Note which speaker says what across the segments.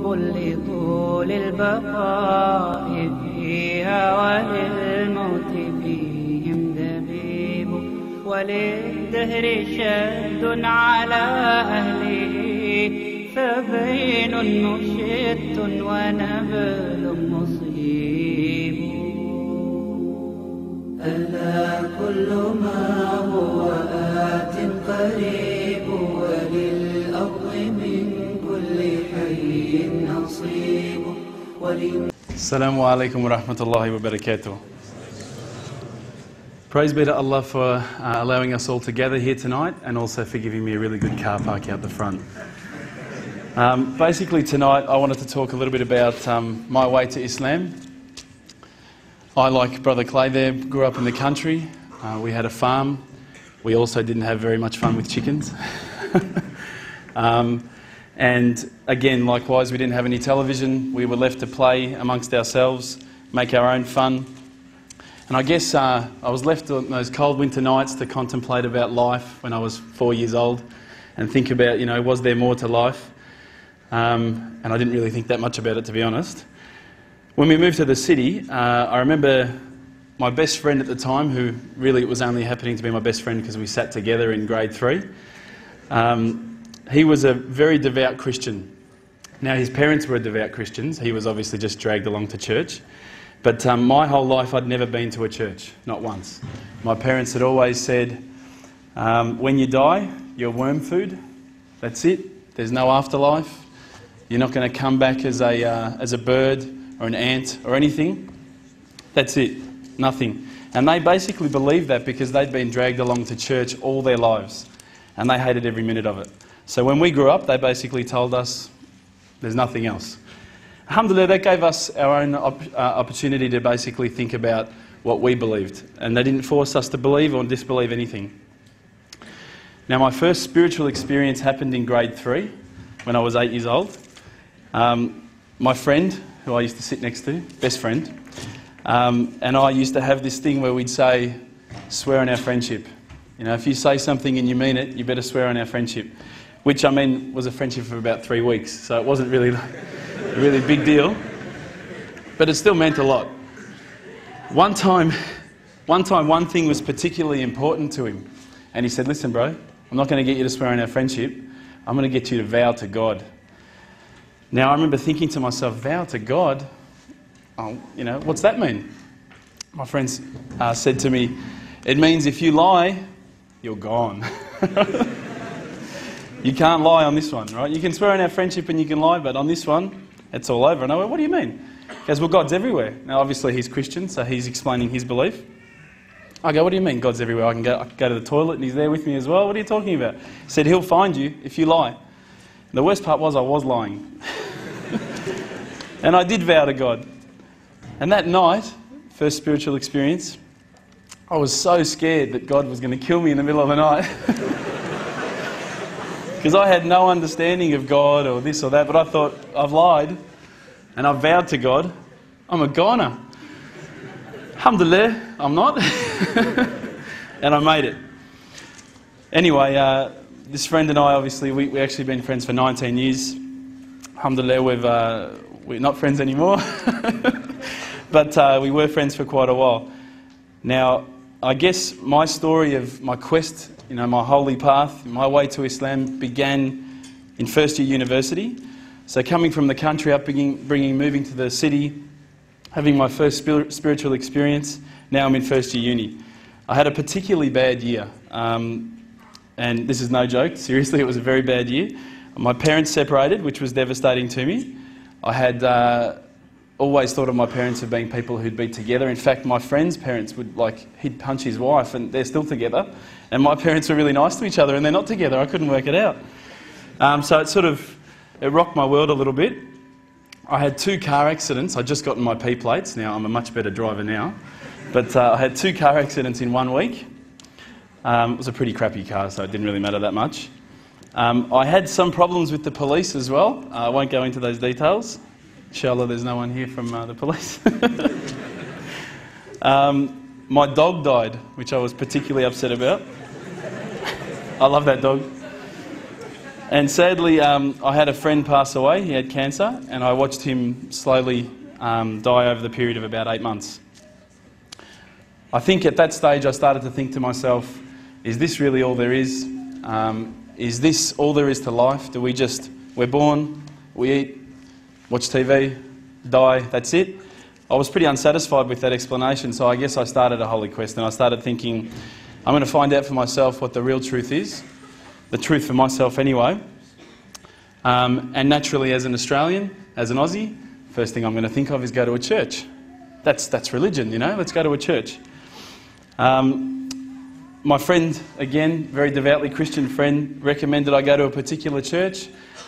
Speaker 1: لطول البقاء فيها وللموت فيهم دبيب وللدهر شد على أهله فبين مشت ونبل مصيب ألا كل ما هو آت قريب وللأرض من كل حي نصيب
Speaker 2: Assalamu alaikum wa rahmatullahi wa barakatuh. Praise be to Allah for allowing us all to gather here tonight and also for giving me a really good car park out the front. Basically tonight I wanted to talk a little bit about my way to Islam. I, like Brother Clay there, grew up in the country. We had a farm. We also didn't have very much fun with chickens. And again, likewise, we didn't have any television. We were left to play amongst ourselves, make our own fun. And I guess I was left on those cold winter nights to contemplate about life when I was 4 years old and think about, you know, was there more to life? And I didn't really think that much about it, to be honest. When we moved to the city, I remember my best friend at the time, who really it was only happening to be my best friend because we sat together in grade 3. He was a very devout Christian. Now, his parents were devout Christians. He was obviously just dragged along to church. But my whole life, I'd never been to a church, not once. My parents had always said, when you die, you're worm food. That's it. There's no afterlife. You're not going to come back as a bird or an ant or anything. That's it. Nothing. And they basically believed that because they'd been dragged along to church all their lives. And they hated every minute of it. So when we grew up, they basically told us there's nothing else. Alhamdulillah, that gave us our own opportunity to basically think about what we believed. And they didn't force us to believe or disbelieve anything. Now, my first spiritual experience happened in grade 3 when I was 8 years old. My friend, who I used to sit next to, best friend, and I used to have this thing where we'd say, swear on our friendship. You know, if you say something and you mean it, you better swear on our friendship. Which, I mean, was a friendship for about 3 weeks, so it wasn't really a really big deal. But it still meant a lot. One time, one thing was particularly important to him. And he said, listen, bro, I'm not going to get you to swear on our friendship. I'm going to get you to vow to God. Now, I remember thinking to myself, vow to God? Oh, you know, what's that mean? My friends said to me, it means if you lie, you're gone. You can't lie on this one, right? You can swear on our friendship and you can lie, but on this one, it's all over. And I went, what do you mean? He goes, well, God's everywhere. Now, obviously, he's Christian, so he's explaining his belief. I go, what do you mean God's everywhere? I can go to the toilet and he's there with me as well. What are you talking about? He said, he'll find you if you lie. And the worst part was I was lying. And I did vow to God. And that night, first spiritual experience, I was so scared that God was going to kill me in the middle of the night. Because I had no understanding of God or this or that, but I thought, I've lied and I've vowed to God, I'm a goner. Alhamdulillah, I'm not. And I made it. Anyway, this friend and I, obviously, we actually been friends for 19 years. Alhamdulillah, we're not friends anymore. But we were friends for quite a while. Now, I guess my story of my quest, you know, my holy path, my way to Islam began in first year university. So coming from the country up, moving to the city, having my first spiritual experience, now I'm in first year uni. I had a particularly bad year, and this is no joke, seriously, it was a very bad year. My parents separated, which was devastating to me. I had always thought of my parents as being people who'd be together. In fact, my friend's parents would, he'd punch his wife and they're still together. And my parents were really nice to each other and they're not together. I couldn't work it out. So it rocked my world a little bit. I had 2 car accidents. I'd just gotten my P plates. Now, I'm a much better driver now. But I had 2 car accidents in 1 week. It was a pretty crappy car, so it didn't really matter that much. I had some problems with the police as well. I won't go into those details. Inshallah, there's no one here from the police. My dog died, which I was particularly upset about. I love that dog. And sadly, I had a friend pass away. He had cancer, and I watched him slowly die over the period of about 8 months. I think at that stage I started to think to myself, is this really all there is? Is this all there is to life? We're born, we eat, watch TV, die, that's it? I was pretty unsatisfied with that explanation, so I guess I started a holy quest, and I started thinking, I'm going to find out for myself what the real truth is, the truth for myself anyway. And naturally, as an Australian, as an Aussie, first thing I'm going to think of is go to a church. That's religion, you know, let's go to a church. My friend, again, very devoutly Christian friend, recommended I go to a particular church.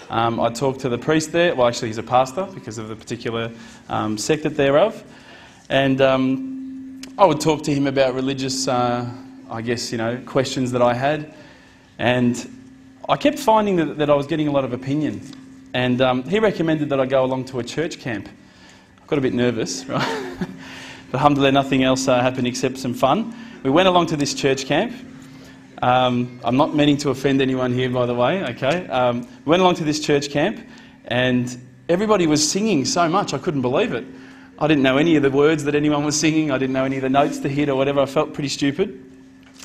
Speaker 2: I talked to the priest there. Well, actually, he's a pastor because of the particular sect that they're of. And I would talk to him about religious, I guess, you know, questions that I had. And I kept finding that I was getting a lot of opinion. And he recommended that I go along to a church camp. I got a bit nervous, right? But alhamdulillah, nothing else happened except some fun. We went along to this church camp. I'm not meaning to offend anyone here, by the way, okay? We went along to this church camp, and everybody was singing so much, I couldn't believe it. I didn't know any of the words that anyone was singing. I didn't know any of the notes to hit or whatever. I felt pretty stupid.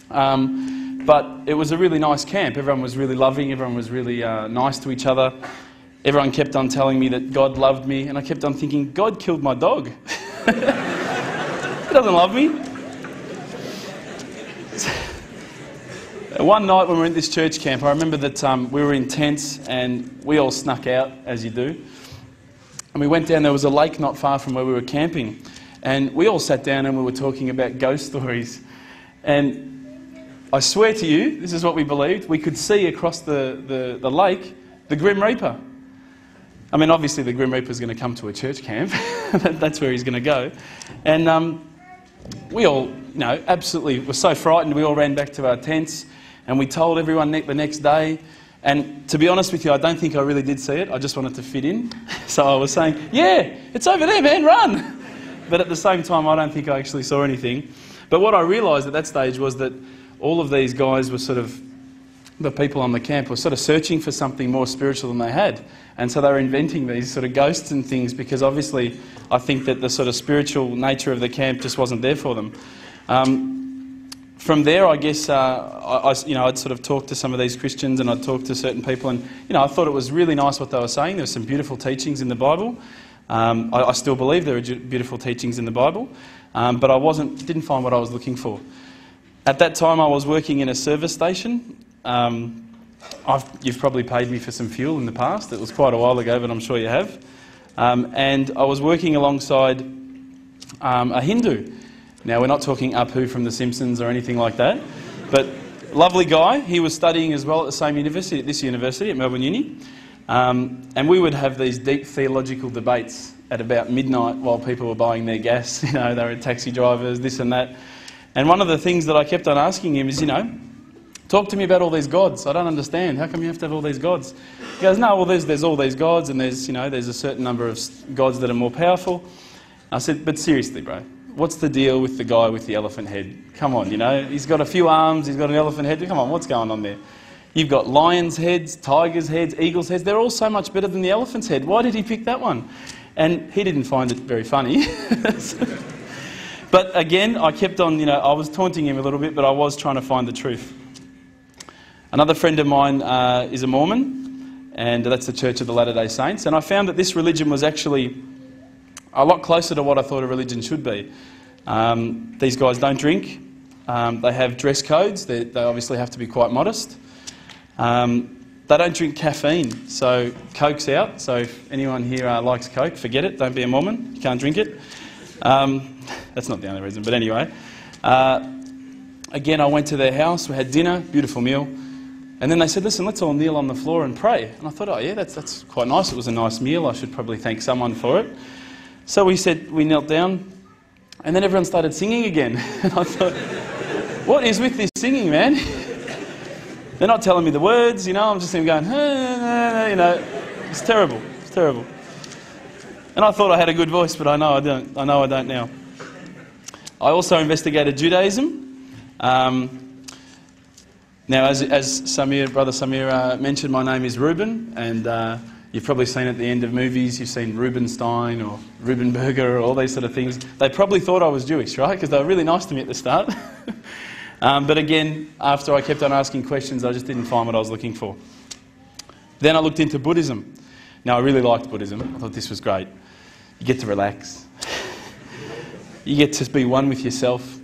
Speaker 2: But it was a really nice camp. Everyone was really loving. Everyone was really nice to each other. Everyone kept on telling me that God loved me, and I kept on thinking, God killed my dog. He doesn't love me. One night when we were at this church camp, I remember that we were in tents and we all snuck out, as you do. And we went down, there was a lake not far from where we were camping. And we all sat down and we were talking about ghost stories. And I swear to you, this is what we believed, we could see across the lake the Grim Reaper. I mean, obviously the Grim Reaper's going to come to a church camp. That's where he's going to go. And we all, you know, absolutely were so frightened, we all ran back to our tents. And we told everyone the next day. And to be honest with you, I don't think I really did see it. I just wanted to fit in. So I was saying, yeah, it's over there, man, run. But at the same time, I don't think I actually saw anything. But what I realised at that stage was that all of these guys were sort of, the people on the camp were sort of searching for something more spiritual than they had. And so they were inventing these sort of ghosts and things because obviously I think that the sort of spiritual nature of the camp just wasn't there for them. From there, I guess, I'd sort of talked to some of these Christians and I'd talked to certain people and, you know, I thought it was really nice what they were saying. There were some beautiful teachings in the Bible. I still believe there are beautiful teachings in the Bible, but I didn't find what I was looking for. At that time, I was working in a service station. You've probably paid me for some fuel in the past. It was quite a while ago, but I'm sure you have. And I was working alongside a Hindu. Now, we're not talking Apu from The Simpsons or anything like that, but lovely guy. He was studying as well at the same university, at this university, at Melbourne Uni. And we would have these deep theological debates at about midnight while people were buying their gas. You know, they were taxi drivers, this and that. And one of the things that I kept on asking him is, you know, talk to me about all these gods. I don't understand. How come you have to have all these gods? He goes, no, well, there's all these gods and there's a certain number of gods that are more powerful. I said, but seriously, bro, what's the deal with the guy with the elephant head? Come on, you know, he's got a few arms, he's got an elephant head. Come on, what's going on there? You've got lions' heads, tigers' heads, eagles' heads. They're all so much better than the elephant's head. Why did he pick that one? And he didn't find it very funny. But again, I kept on, you know, I was taunting him a little bit, but I was trying to find the truth. Another friend of mine is a Mormon, and that's the Church of the Latter-day Saints. And I found that this religion was actually a lot closer to what I thought a religion should be. These guys don't drink. They have dress codes. They obviously have to be quite modest. They don't drink caffeine, so Coke's out. So if anyone here likes Coke, forget it. Don't be a Mormon. You can't drink it. That's not the only reason, but anyway. Again, I went to their house. We had dinner, beautiful meal. And then they said, listen, let's all kneel on the floor and pray. And I thought, oh yeah, that's quite nice. It was a nice meal. I should probably thank someone for it. So we knelt down, and then everyone started singing again. And I thought, what is with this singing, man? They're not telling me the words, you know, I'm just going, you know, it's terrible, it's terrible. And I thought I had a good voice, but I know I don't now. I also investigated Judaism. Now, as Brother Samir mentioned, my name is Reuben, and you've probably seen at the end of movies, you've seen Reubenstein or Reubenberger or all these sort of things. They probably thought I was Jewish, right? Because they were really nice to me at the start. But again, after I kept on asking questions, I just didn't find what I was looking for. Then I looked into Buddhism. Now, I really liked Buddhism. I thought this was great. You get to relax. You get to be one with yourself.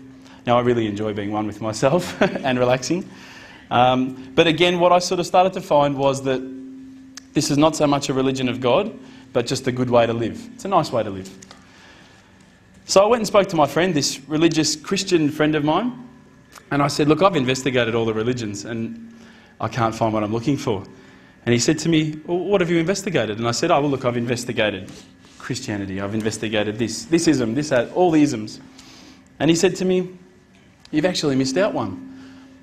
Speaker 2: Now, I really enjoy being one with myself and relaxing. But again, what I sort of started to find was that this is not so much a religion of God, but just a good way to live. It's a nice way to live. So I went and spoke to my friend, this religious Christian friend of mine, and I said, look, I've investigated all the religions and I can't find what I'm looking for. And he said to me, well, what have you investigated? And I said, oh, well, look, I've investigated Christianity, I've investigated this ism, all the isms. And he said to me, you've actually missed out one.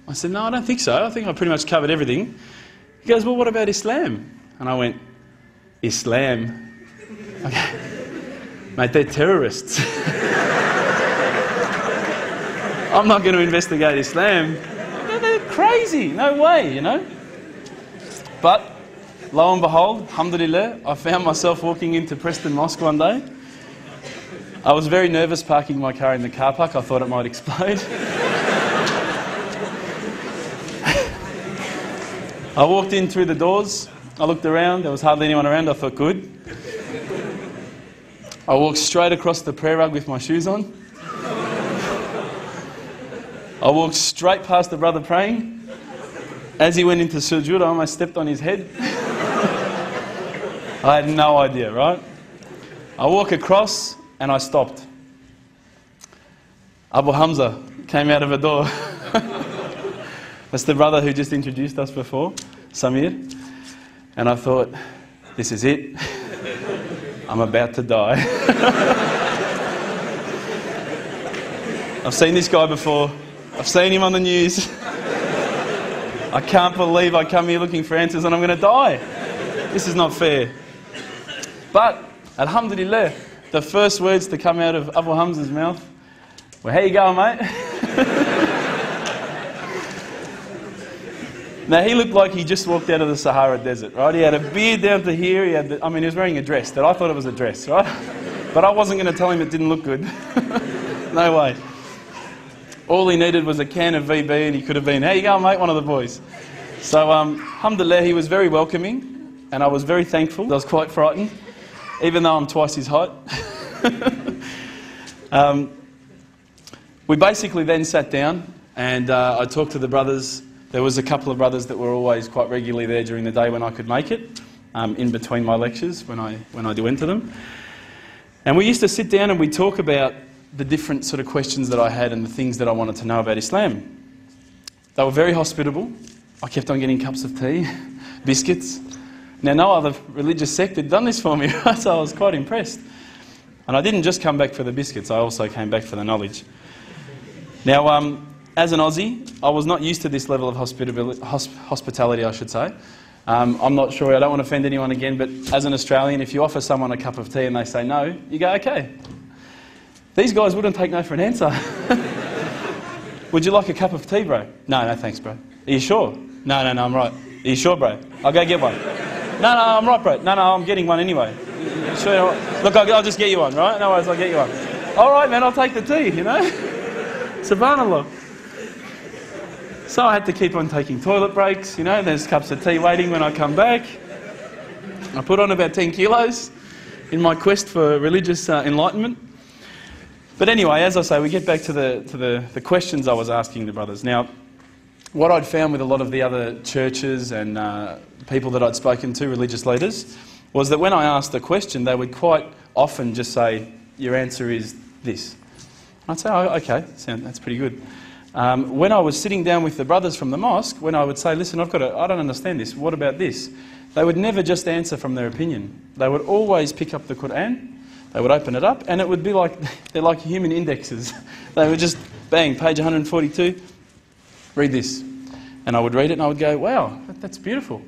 Speaker 2: I said, no, I don't think so. I think I pretty much covered everything. He goes, well, what about Islam? And I went, Islam? Okay. Mate, they're terrorists. I'm not going to investigate Islam. They're crazy. No way, you know. But lo and behold, alhamdulillah, I found myself walking into Preston Mosque one day. I was very nervous parking my car in the car park. I thought it might explode. I walked in through the doors. I looked around. There was hardly anyone around. I thought, good. I walked straight across the prayer rug with my shoes on. I walked straight past the brother praying. As he went into sujood, I almost stepped on his head. I had no idea, right? I walk across and I stopped. Abu Hamza came out of a door. That's the brother who just introduced us before, Samir. And I thought, this is it. I'm about to die. I've seen this guy before. I've seen him on the news. I can't believe I come here looking for answers and I'm going to die. This is not fair. But, alhamdulillah, the first words to come out of Abu Hamza's mouth were, how you going, mate? Now, he looked like he just walked out of the Sahara Desert, right? He had a beard down to here. He was wearing a dress that I thought it was a dress, right? But I wasn't going to tell him it didn't look good. No way. All he needed was a can of VB and he could have been, how you going, mate? One of the boys. So, alhamdulillah, he was very welcoming and I was very thankful. I was quite frightened, even though I'm twice his height. We basically then sat down and I talked to the brothers. There was a couple of brothers that were always quite regularly there during the day when I could make it, in between my lectures when I went to them. And we used to sit down and we'd talk about the different sort of questions that I had and the things that I wanted to know about Islam. They were very hospitable. I kept on getting cups of tea, biscuits. Now, no other religious sect had done this for me, right? So I was quite impressed. And I didn't just come back for the biscuits, I also came back for the knowledge. Now, as an Aussie, I was not used to this level of hospitality, I should say. I'm not sure, I don't want to offend anyone again, but as an Australian, if you offer someone a cup of tea and they say no, you go, okay. These guys wouldn't take no for an answer. Would you like a cup of tea, bro? No, thanks, bro. Are you sure? No, I'm right. Are you sure, bro? I'll go get one. No, I'm right, bro. No, I'm getting one anyway. Sure, look, I'll just get you one, right? No worries, I'll get you one. All right, man, I'll take the tea, you know? Subhanallah. So I had to keep on taking toilet breaks, you know, there's cups of tea waiting when I come back. I put on about 10 kilos in my quest for religious enlightenment. But anyway, as I say, we get back to the questions I was asking the brothers. Now, what I'd found with a lot of the other churches and people that I'd spoken to, religious leaders, was that when I asked a question, they would quite often just say, your answer is this. I'd say, oh, okay, that's pretty good. When I was sitting down with the brothers from the mosque, when I would say, listen, I don't understand this, what about this? They would never just answer from their opinion. They would always pick up the Quran, they would open it up, and it would be like, they're like human indexes. They would just, bang, page 142, read this. And I would read it and I would go, wow, that's beautiful.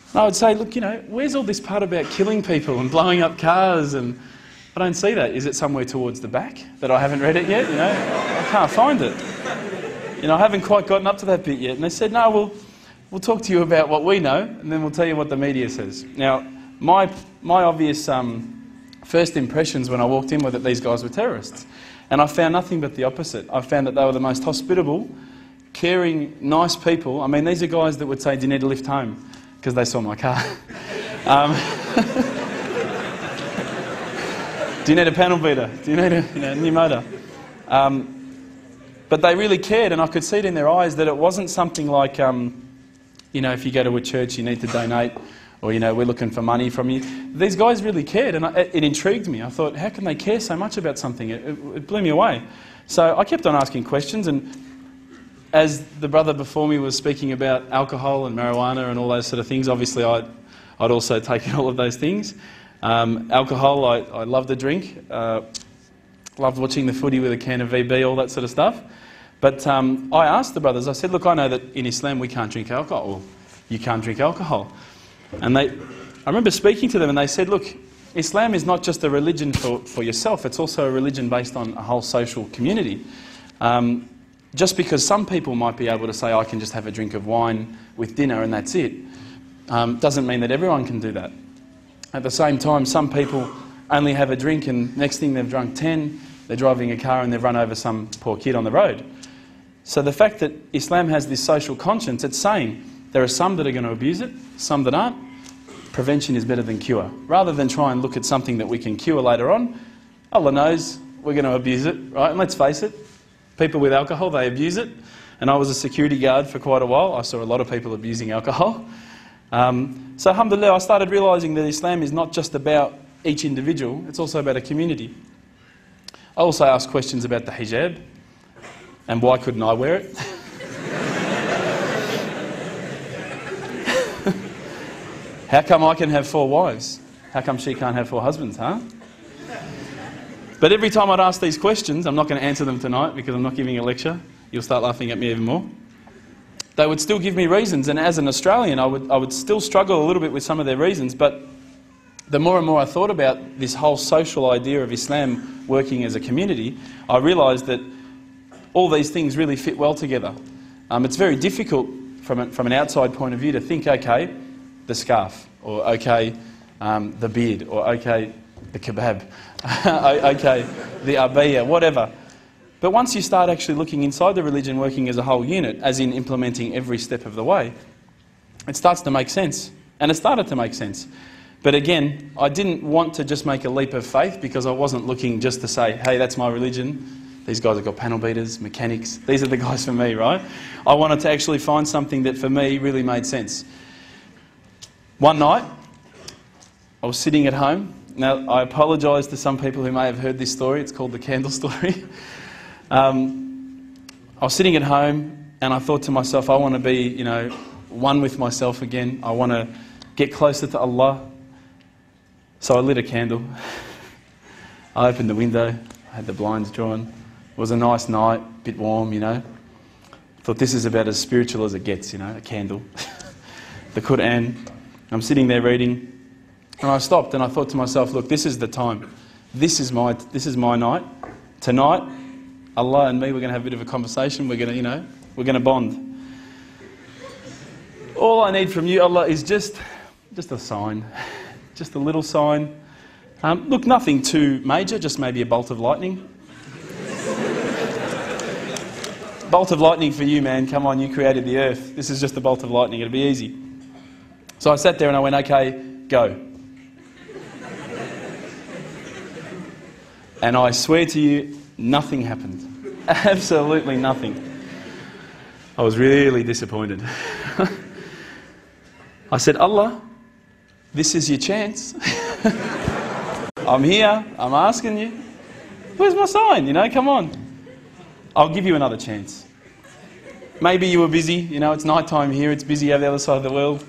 Speaker 2: And I would say, look, you know, where's all this part about killing people and blowing up cars? And I don't see that. Is it somewhere towards the back that I haven't read it yet? You know, I can't find it. I haven't quite gotten up to that bit yet. And they said, no, we'll talk to you about what we know, and then we'll tell you what the media says. Now, my obvious first impressions when I walked in were that these guys were terrorists. And I found nothing but the opposite. I found that they were the most hospitable, caring, nice people. I mean, these are guys that would say, do you need a lift home? Because they saw my car. Do you need a panel beater? Do you need a new motor? But they really cared, and I could see it in their eyes that it wasn't something like, if you go to a church, you need to donate, or, we're looking for money from you. These guys really cared, and it intrigued me. I thought, how can they care so much about something? It blew me away. So I kept on asking questions, and as the brother before me was speaking about alcohol and marijuana and all those sort of things, obviously I'd also taken all of those things. Alcohol, I loved the drink. Loved watching the footy with a can of VB, all that sort of stuff. But I asked the brothers, I said, look, I know that in Islam we can't drink alcohol. Well, you can't drink alcohol. And I remember speaking to them and they said, look, Islam is not just a religion for yourself, it's also a religion based on a whole social community. Just because some people might be able to say, I can just have a drink of wine with dinner and that's it, doesn't mean that everyone can do that. At the same time, some people only have a drink and next thing they've drunk 10, they're driving a car and they've run over some poor kid on the road. So the fact that Islam has this social conscience, it's saying there are some that are going to abuse it, some that aren't. Prevention is better than cure. Rather than try and look at something that we can cure later on, Allah knows we're going to abuse it, right? And let's face it, people with alcohol, they abuse it. And I was a security guard for quite a while. I saw a lot of people abusing alcohol. So alhamdulillah, I started realising that Islam is not just about each individual, it's also about a community. I also asked questions about the hijab and why couldn't I wear it. How come I can have 4 wives? How come she can't have 4 husbands, huh? But every time I'd ask these questions, I'm not going to answer them tonight because I'm not giving a lecture. You'll start laughing at me even more. They would still give me reasons, and as an Australian I would still struggle a little bit with some of their reasons, but the more and more I thought about this whole social idea of Islam working as a community, I realised that all these things really fit well together. It's very difficult from an outside point of view to think, okay, the scarf, or okay, the beard, or okay, the kebab, okay, the abaya, whatever. But once you start actually looking inside the religion working as a whole unit, as in implementing every step of the way, it starts to make sense. And it started to make sense. But again, I didn't want to just make a leap of faith because I wasn't looking just to say, hey, that's my religion. These guys have got panel beaters, mechanics. These are the guys for me, right? I wanted to actually find something that for me really made sense. One night, I was sitting at home. Now, I apologise to some people who may have heard this story. It's called the candle story. I was sitting at home and I thought to myself, I want to be, one with myself again. I want to get closer to Allah. So I lit a candle. I opened the window. I had the blinds drawn. It was a nice night, a bit warm, Thought this is about as spiritual as it gets, a candle. The Quran. I'm sitting there reading. And I stopped and I thought to myself, look, this is the time. This is my night. Tonight, Allah and me, we're going to have a bit of a conversation. We're going to, we're going to bond. All I need from you, Allah, is just a sign. Just a little sign. Look, nothing too major, just maybe a bolt of lightning. Bolt of lightning for you, man. Come on, you created the earth. This is just a bolt of lightning. It'll be easy. So I sat there and I went, okay, go. And I swear to you, nothing happened. Absolutely nothing. I was really disappointed. I said, Allah, this is your chance. I'm here, I'm asking you. Where's my sign? Come on. I'll give you another chance. Maybe you were busy, it's night time here, it's busy over the other side of the world.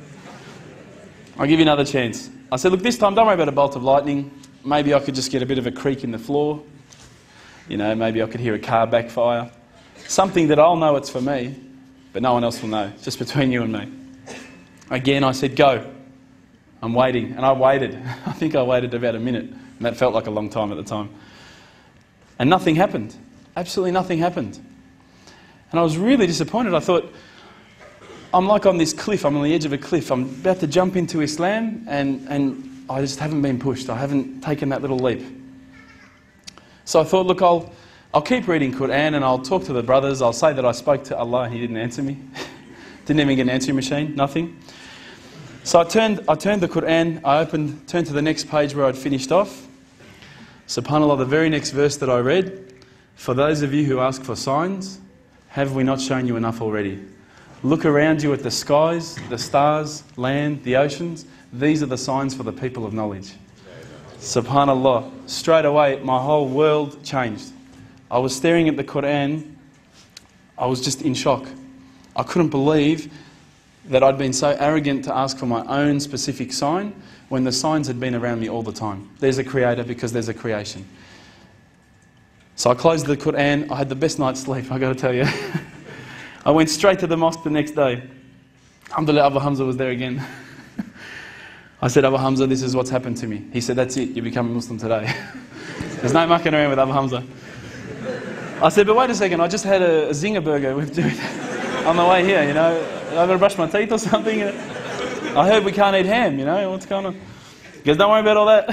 Speaker 2: I'll give you another chance. I said, look, this time don't worry about a bolt of lightning. Maybe I could just get a bit of a creak in the floor. Maybe I could hear a car backfire. Something that I'll know it's for me, but no one else will know, just between you and me. Again, I said, go. I'm waiting. And I waited. I think I waited about a minute. And that felt like a long time at the time. And nothing happened. Absolutely nothing happened. And I was really disappointed. I thought, I'm like on this cliff, I'm on the edge of a cliff, I'm about to jump into Islam, and I just haven't been pushed. I haven't taken that little leap. So I thought, look, I'll keep reading Quran and I'll talk to the brothers. I'll say that I spoke to Allah and He didn't answer me. Didn't even get an answering machine, nothing. So I turned the Quran, turned to the next page where I'd finished off. SubhanAllah, the very next verse that I read, for those of you who ask for signs, have we not shown you enough already? Look around you at the skies, the stars, land, the oceans. These are the signs for the people of knowledge. SubhanAllah. Straight away, my whole world changed. I was staring at the Quran. I was just in shock. I couldn't believe that I'd been so arrogant to ask for my own specific sign when the signs had been around me all the time. There's a creator because there's a creation. So I closed the Quran. I had the best night's sleep, I got to tell you. I went straight to the mosque the next day. Alhamdulillah, Abu Hamza was there again. I said, Abu Hamza, this is what's happened to me. He said, that's it, you become a Muslim today. There's no mucking around with Abu Hamza. I said, but wait a second, I just had a zinger burger with dude on the way here, you know. I got to brush my teeth or something. I heard we can't eat ham, you know, what's going on? He goes, don't worry about all that.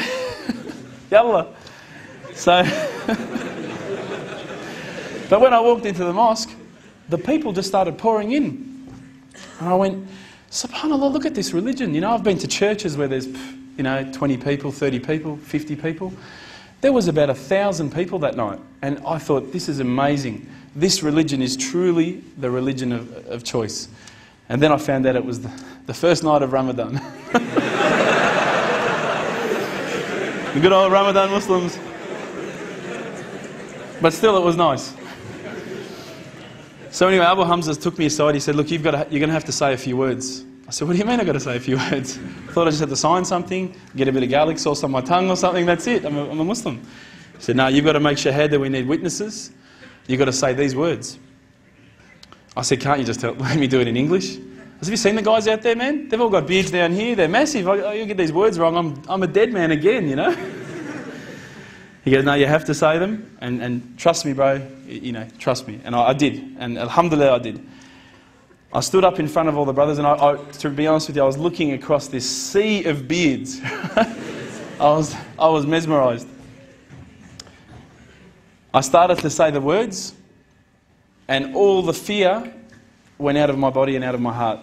Speaker 2: Yallah. So, but when I walked into the mosque, the people just started pouring in. And I went, SubhanAllah, look at this religion. You know, I've been to churches where there's, 20 people, 30 people, 50 people. There was about 1,000 people that night. And I thought, this is amazing. This religion is truly the religion of choice. And then I found out it was the first night of Ramadan. The good old Ramadan Muslims. But still, it was nice. So anyway, Abu Hamza took me aside. He said, look, you're going to have to say a few words. I said, what do you mean I've got to say a few words? I thought I just had to sign something, get a bit of garlic sauce on my tongue or something, that's it. I'm a Muslim. He said, no, you've got to make shahada, we need witnesses. You've got to say these words. I said, can't you just let me do it in English? I said, have you seen the guys out there, man? They've all got beards down here, they're massive. You get these words wrong, I'm a dead man again, you know? He goes, no, you have to say them, and trust me, bro, trust me. And I did, and alhamdulillah I did. I stood up in front of all the brothers, and to be honest with you, I was looking across this sea of beards. I was mesmerised. I started to say the words, and all the fear went out of my body and out of my heart.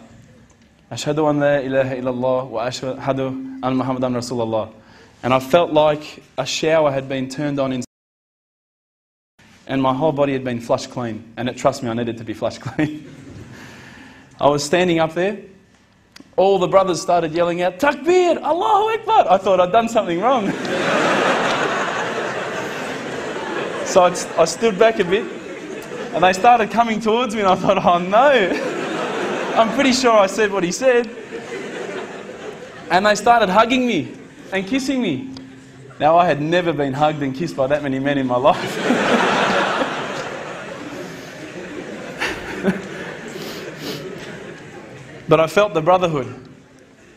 Speaker 2: Ashhadu an la ilaha illallah wa ashhadu an Muhammadan Rasulullah. And I felt like a shower had been turned on inside, and my whole body had been flushed clean. And trust me, I needed to be flushed clean. I was standing up there. All the brothers started yelling out, Takbir, Allahu Akbar. I thought I'd done something wrong. So I stood back a bit, and they started coming towards me, and I thought, oh no. I'm pretty sure I said what he said. And they started hugging me and kissing me. Now, I had never been hugged and kissed by that many men in my life. But I felt the brotherhood.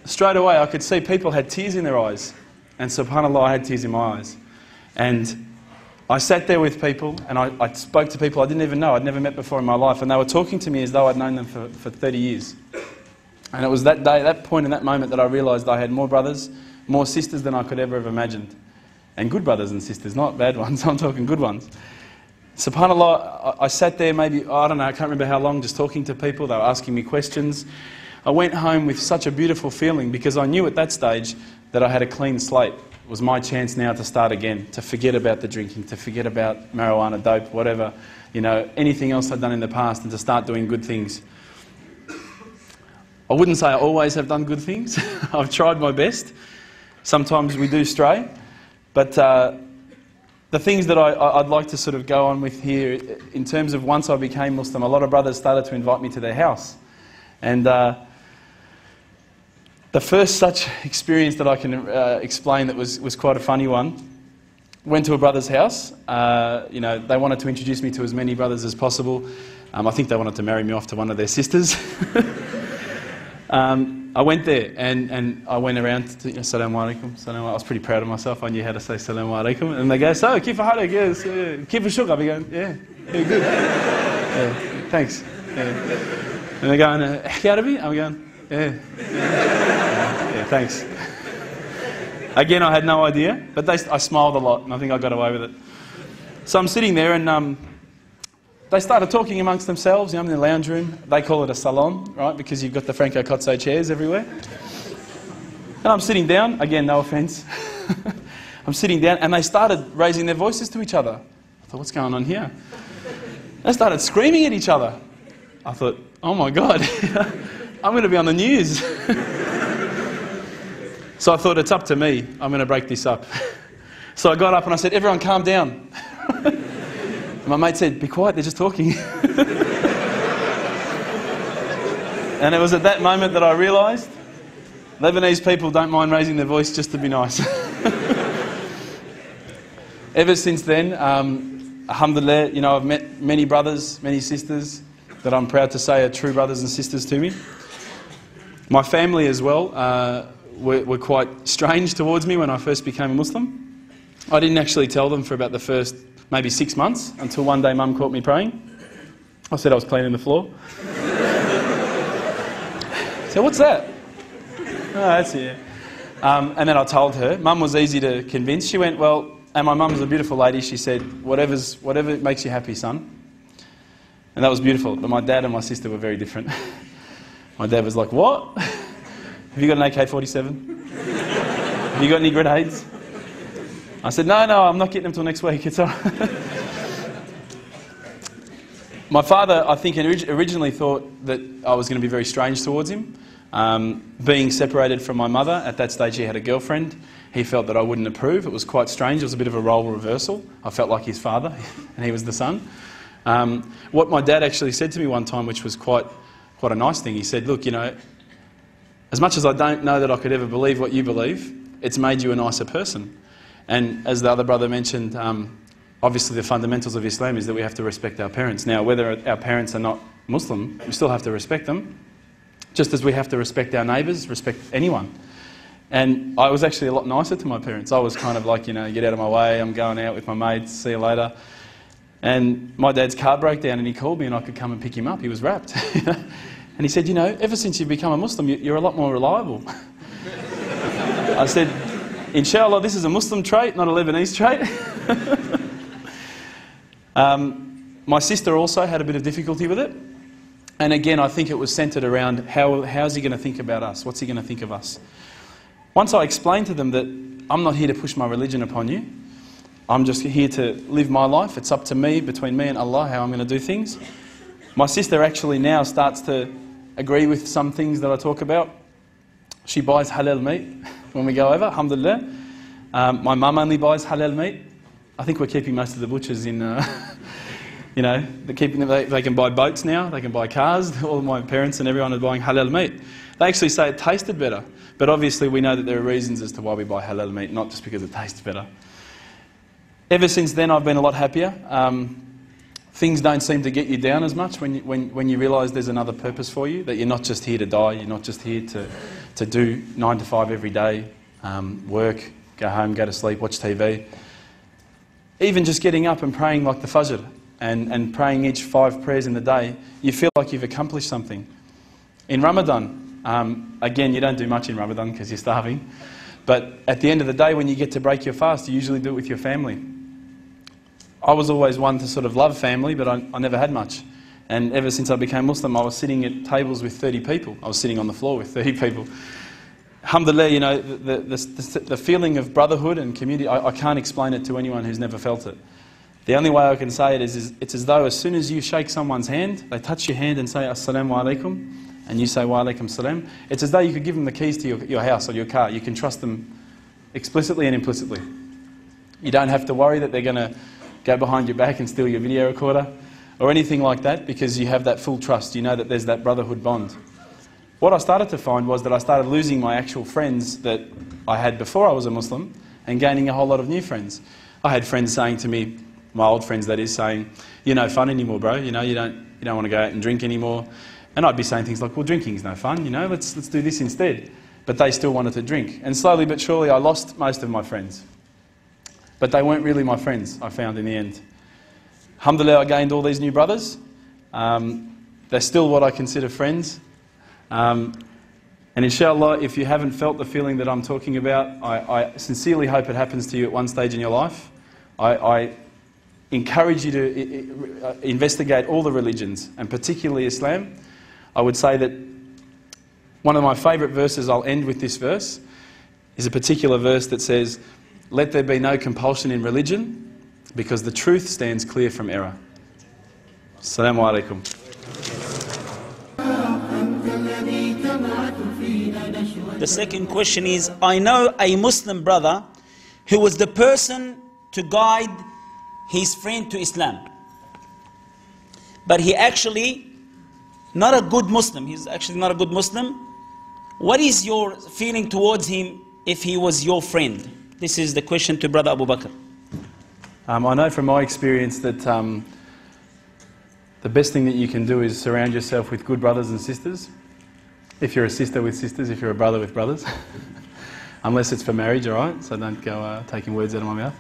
Speaker 2: Straight away, I could see people had tears in their eyes. And subhanAllah, I had tears in my eyes. And I sat there with people, and I spoke to people I didn't even know, I'd never met before in my life, and they were talking to me as though I'd known them for 30 years. And it was that day, that point in that moment that I realised I had more brothers, more sisters than I could ever have imagined. And good brothers and sisters, not bad ones, I'm talking good ones. SubhanAllah, I sat there maybe, I don't know, I can't remember how long, just talking to people, they were asking me questions. I went home with such a beautiful feeling because I knew at that stage that I had a clean slate. It was my chance now to start again, to forget about the drinking, to forget about marijuana, dope, whatever, anything else I'd done in the past, and to start doing good things. I wouldn't say I always have done good things. I've tried my best. Sometimes we do stray. But the things that I'd like to sort of go on with here, in terms of once I became Muslim, a lot of brothers started to invite me to their house. And the first such experience that I can explain that was quite a funny one, went to a brother's house. They wanted to introduce me to as many brothers as possible. I think they wanted to marry me off to one of their sisters. I went there and I went around to Assalamu alaikum. I was pretty proud of myself. I knew how to say Assalamu alaikum. And they go, so, kifa halak? Yes, kifa shuk? I'll be going, yeah, good. Yeah. thanks. Yeah. And they're going, Howdy? I'm going, yeah. Yeah, thanks. Again, I had no idea, but I smiled a lot, and I think I got away with it. So I'm sitting there, and they started talking amongst themselves, in the lounge room. They call it a salon, right, because you've got the Franco Cozzo chairs everywhere. And I'm sitting down, again, no offence. I'm sitting down, and they started raising their voices to each other. I thought, what's going on here? They started screaming at each other. I thought, oh my God, I'm going to be on the news. So I thought, it's up to me. I'm going to break this up. So I got up and I said, everyone calm down. And my mate said, be quiet, they're just talking. And it was at that moment that I realised Lebanese people don't mind raising their voice just to be nice. Ever since then, alhamdulillah, I've met many brothers, many sisters that I'm proud to say are true brothers and sisters to me. My family as well were quite strange towards me when I first became a Muslim. I didn't actually tell them for about the first maybe 6 months, until one day Mum caught me praying. I said I was cleaning the floor. So what's that? Oh, that's it. And then I told her. Mum was easy to convince. She went, well, and my mum's a beautiful lady. She said, whatever makes you happy, son. And that was beautiful. But my dad and my sister were very different. My dad was like, what? Have you got an AK-47? Have you got any grenades? I said, no, I'm not getting them till next week. It's all right. My father, I think, originally thought that I was going to be very strange towards him. Being separated from my mother, at that stage he had a girlfriend. He felt that I wouldn't approve. It was quite strange. It was a bit of a role reversal. I felt like his father and he was the son. What my dad actually said to me one time, which was quite a nice thing, he said, look, as much as I don't know that I could ever believe what you believe, it's made you a nicer person. And as the other brother mentioned, obviously the fundamentals of Islam is that we have to respect our parents. Now, whether our parents are not Muslim, we still have to respect them. Just as we have to respect our neighbours, respect anyone. And I was actually a lot nicer to my parents. I was kind of like, get out of my way, I'm going out with my mates, see you later. And my dad's car broke down and he called me and I could come and pick him up. He was wrapped. And he said, ever since you've become a Muslim, you're a lot more reliable. I said, inshallah, this is a Muslim trait, not a Lebanese trait. My sister also had a bit of difficulty with it. And again, I think it was centred around how's he going to think about us? What's he going to think of us? Once I explained to them that I'm not here to push my religion upon you. I'm just here to live my life. It's up to me, between me and Allah, how I'm going to do things. My sister actually now starts to agree with some things that I talk about. She buys halal meat when we go over, alhamdulillah. My mum only buys halal meat. I think we're keeping most of the butchers in... they're keeping them, they can buy boats now, they can buy cars. All of my parents and everyone are buying halal meat. They actually say it tasted better. But obviously we know that there are reasons as to why we buy halal meat, not just because it tastes better. Ever since then I've been a lot happier. Things don't seem to get you down as much when you realise there's another purpose for you, that you're not just here to die, you're not just here to do 9 to 5 every day, work, go home, go to sleep, watch TV. Even just getting up and praying like the Fajr and praying each 5 prayers in the day, you feel like you've accomplished something. In Ramadan, again, you don't do much in Ramadan because you're starving, but at the end of the day when you get to break your fast, you usually do it with your family. I was always one to sort of love family, but I never had much. And ever since I became Muslim, I was sitting at tables with 30 people. I was sitting on the floor with 30 people. Alhamdulillah, the feeling of brotherhood and community, I can't explain it to anyone who's never felt it. The only way I can say it is it's as though as soon as you shake someone's hand, they touch your hand and say Assalamu alaikum, and you say Wa alaikum salam, it's as though you could give them the keys to your house or your car. You can trust them explicitly and implicitly. You don't have to worry that they're going to go behind your back and steal your video recorder or anything like that, because you have that full trust. You know that there's that brotherhood bond. What I started to find was that I started losing my actual friends that I had before I was a Muslim and gaining a whole lot of new friends. I had friends saying to me, my old friends that is, saying, you're no fun anymore, bro, you don't want to go out and drink anymore. And I'd be saying things like, well, drinking's no fun, let's do this instead. But they still wanted to drink. And slowly but surely I lost most of my friends. But they weren't really my friends, I found in the end. Alhamdulillah, I gained all these new brothers. They're still what I consider friends. And inshallah, if you haven't felt the feeling that I'm talking about, I sincerely hope it happens to you at one stage in your life. I encourage you to investigate all the religions, and particularly Islam. I would say that one of my favourite verses, I'll end with this verse, is a particular verse that says, "Let there be no compulsion in religion, because the truth stands clear from error." Assalamu alaikum.
Speaker 3: The second question is, I know a Muslim brother who was the person to guide his friend to Islam. But he actually not a good Muslim. He's actually not a good Muslim. What is your feeling towards him if he was your friend? This is the question to Brother Abu Bakr.
Speaker 2: I know from my experience that the best thing that you can do is surround yourself with good brothers and sisters. If you're a sister with sisters, if you're a brother with brothers. Unless it's for marriage, all right? So don't go taking words out of my mouth.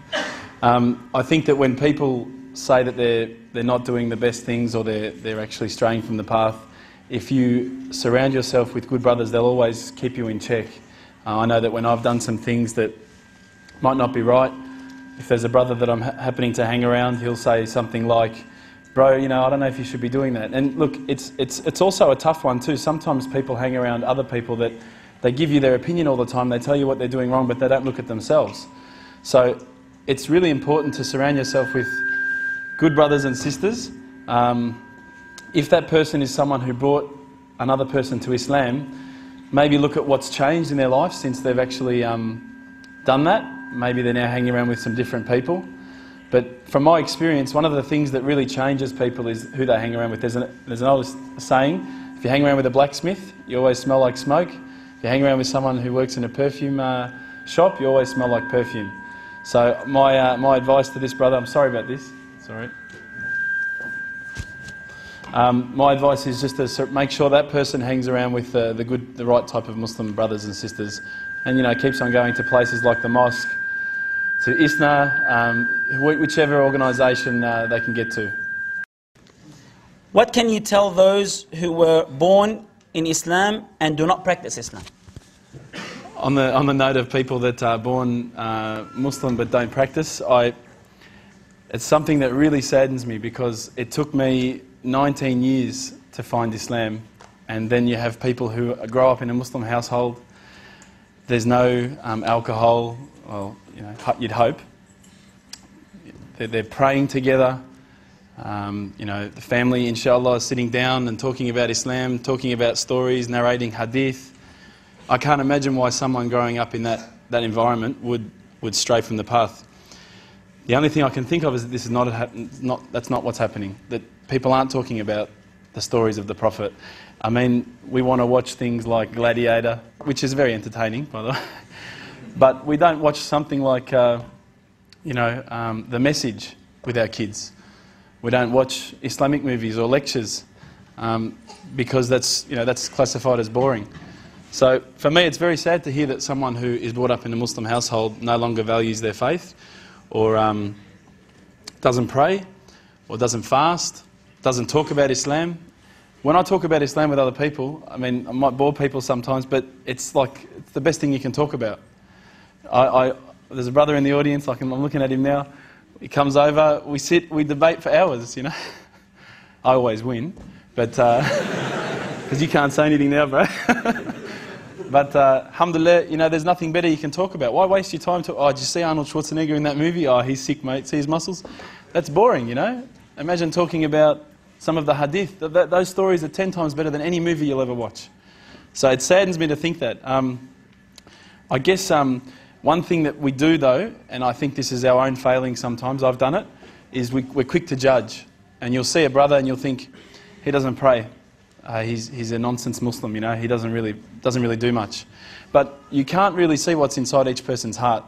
Speaker 2: I think that when people say that they're not doing the best things, or they're actually straying from the path, if you surround yourself with good brothers, they'll always keep you in check. I know that when I've done some things that might not be right, if there's a brother that I'm happening to hang around, he'll say something like, "Bro, you know, I don't know if you should be doing that." And look, it's also a tough one too. Sometimes people hang around other people that they give you their opinion all the time, they tell you what they're doing wrong, but they don't look at themselves. So it's really important to surround yourself with good brothers and sisters. If that person is someone who brought another person to Islam, maybe look at what's changed in their life since they've actually done that. Maybe they're now hanging around with some different people. But from my experience, one of the things that really changes people is who they hang around with. There's an old saying, if you hang around with a blacksmith, you always smell like smoke. If you hang around with someone who works in a perfume shop, you always smell like perfume. So my advice to this brother, I'm sorry about this, sorry. My advice is just to make sure that person hangs around with the right type of Muslim brothers and sisters, and keeps on going to places like the mosque, to ISNA, whichever organisation they can get to.
Speaker 3: What can you tell those who were born in Islam and do not practice Islam?
Speaker 2: On the note of people that are born Muslim but don't practice, it's something that really saddens me, because it took me 19 years to find Islam, and then you have people who grow up in a Muslim household. There's no alcohol, well, you'd hope. They're praying together. The family, inshallah, is sitting down and talking about Islam, talking about stories, narrating hadith. I can't imagine why someone growing up in that environment would stray from the path. The only thing I can think of is that this is that's not what's happening. That people aren't talking about the stories of the Prophet. I mean, we want to watch things like Gladiator, which is very entertaining, by the way. But we don't watch something like, The Message with our kids. We don't watch Islamic movies or lectures because that's classified as boring. So for me, it's very sad to hear that someone who is brought up in a Muslim household no longer values their faith, or doesn't pray, or doesn't fast, doesn't talk about Islam. When I talk about Islam with other people, I mean, I might bore people sometimes, but it's the best thing you can talk about. There's a brother in the audience, I'm looking at him now. He comes over, we sit, we debate for hours, I always win, but because you can't say anything now, bro. But alhamdulillah, there's nothing better you can talk about. Why waste your time to, did you see Arnold Schwarzenegger in that movie? Oh, he's sick, mate. See his muscles? That's boring, Imagine talking about some of the hadith. Those stories are 10 times better than any movie you'll ever watch. So it saddens me to think that. I guess one thing that we do, though, and I think this is our own failing sometimes, I've done it, is we're quick to judge. And you'll see a brother and you'll think, he doesn't pray. He's a nonsense Muslim, he doesn't really do much. But you can't really see what's inside each person's heart.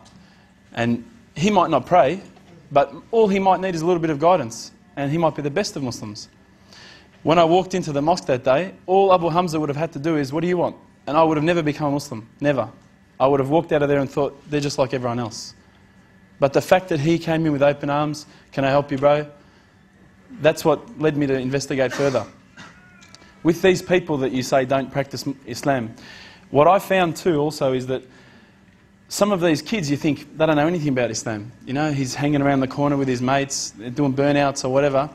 Speaker 2: And he might not pray, but all he might need is a little bit of guidance, and he might be the best of Muslims. When I walked into the mosque that day, all Abu Hamza would have had to do is, "What do you want?" And I would have never become a Muslim, never. I would have walked out of there and thought, they're just like everyone else. But the fact that he came in with open arms, "Can I help you, bro?" That's what led me to investigate further. With these people that you say don't practice Islam, what I found too also is that some of these kids, you think, they don't know anything about Islam. You know, he's hanging around the corner with his mates, doing burnouts or whatever.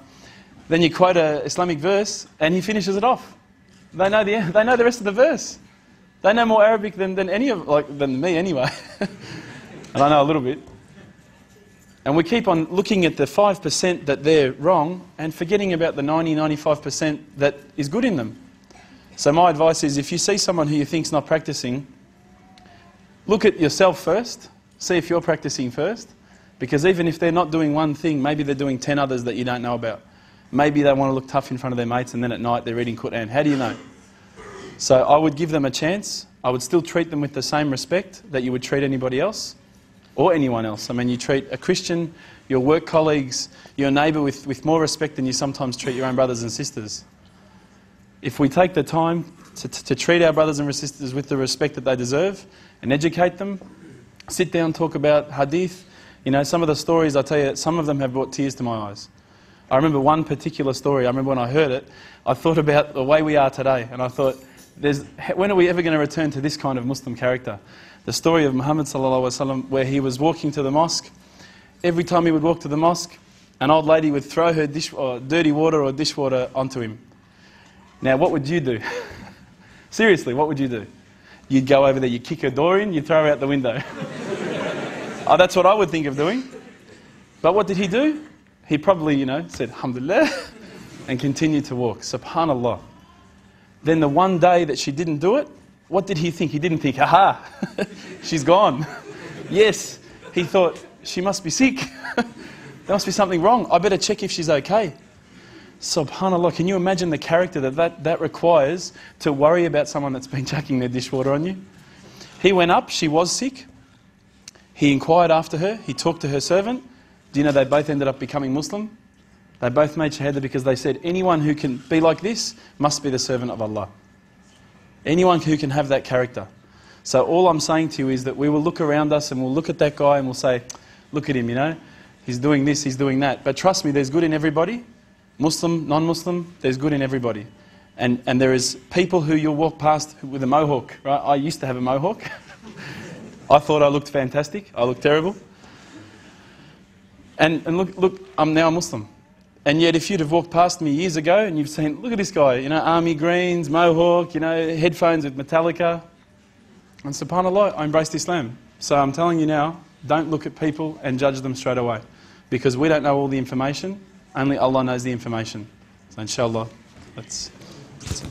Speaker 2: Then you quote an Islamic verse and he finishes it off. They know the rest of the verse. They know more Arabic than than me anyway. And I know a little bit. And we keep on looking at the 5% that they're wrong and forgetting about the 95% that is good in them. So my advice is, if you see someone who you think's not practicing, look at yourself first, see if you're practicing first, because even if they're not doing one thing, maybe they're doing 10 others that you don't know about. Maybe they want to look tough in front of their mates and then at night they're reading Quran. How do you know? So I would give them a chance. I would still treat them with the same respect that you would treat anybody else or anyone else. I mean, you treat a Christian, your work colleagues, your neighbour with more respect than you sometimes treat your own brothers and sisters. If we take the time to treat our brothers and sisters with the respect that they deserve and educate them, sit down, talk about hadith. You know, some of the stories, I tell you, some of them have brought tears to my eyes. I remember one particular story. I remember when I heard it, I thought about the way we are today, and I thought, when are we ever going to return to this kind of Muslim character? The story of Muhammad sallallahu alaihi wasallam, where he was walking to the mosque. Every time he would walk to the mosque, an old lady would throw her dirty water or dishwater onto him. Now, what would you do? Seriously, what would you do? You'd go over there, you'd kick her door in, you'd throw her out the window. Oh, that's what I would think of doing. But what did he do? He probably, said, Alhamdulillah, and continued to walk. Subhanallah. Then the one day that she didn't do it, what did he think? He didn't think, aha, she's gone. Yes, he thought, she must be sick. There must be something wrong. I better check if she's okay. Subhanallah, can you imagine the character that requires to worry about someone that's been chucking their dishwater on you? He went up, she was sick. He inquired after her, he talked to her servant. Do you know they both ended up becoming Muslim? They both made shahada because they said, anyone who can be like this must be the servant of Allah. Anyone who can have that character. So all I'm saying to you is that we will look around us and we'll look at that guy and we'll say, look at him, he's doing this, he's doing that. But trust me, there's good in everybody. Muslim, non-Muslim, there's good in everybody. And there is people who you'll walk past with a mohawk, right? I used to have a mohawk. I thought I looked fantastic. I looked terrible. And look, I'm now a Muslim. And yet if you'd have walked past me years ago and you've seen, look at this guy, army greens, mohawk, headphones with Metallica. And subhanAllah, I embraced Islam. So I'm telling you now, don't look at people and judge them straight away. Because we don't know all the information. Only Allah knows the information. So inshallah, that's it.